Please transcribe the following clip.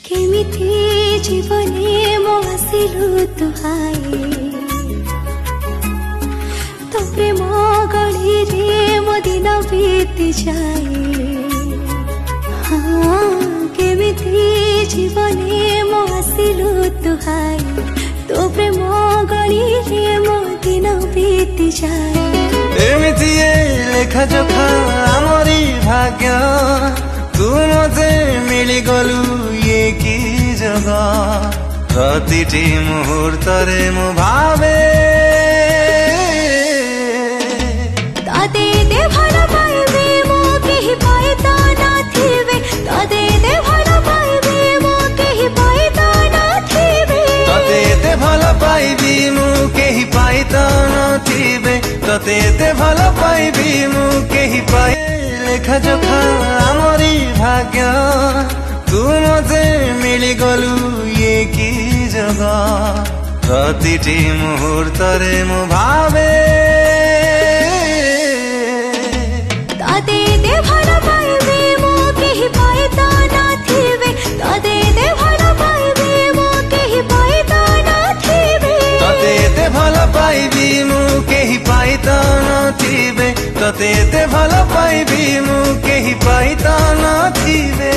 केमिति जीवने मो आसिलु तुहाई तो प्रेम गली रे मो दिन बीती जाए। हाँ केमिति जीवने मो आसिलु तुहाई तो प्रेम गली रे मो दिन बीती जाए। एमिति लेखा जोखा आमरी भाग्य तू मते मिली गलु ये की जगह प्रतिटी मुहूर्तरे मु भावे तदे दे भल पाइबे मो केहि पाइ त नथिबे तदे दे भल पाइबे मो केहि पाइ त नथिबे तते ते भल पाइबी मु केहि पाइ त नथिबे तते ते भल पाइबी मु केहि पाइ लेखा जोखा आमरी भाग्य तू मते मिली गलु ये की जगह प्रतिटी मुहूर्तरे मु भावे तदे दे भल पाइबे मो केहि पाइ त नथिबे तदे दे भल पाइबे मो केहि पाइ त नथिबे तते ते भल पाइबी मु केहि पाइ त नथिबे तते ते भल पाइबी मु केहि पाइ त नथिबे।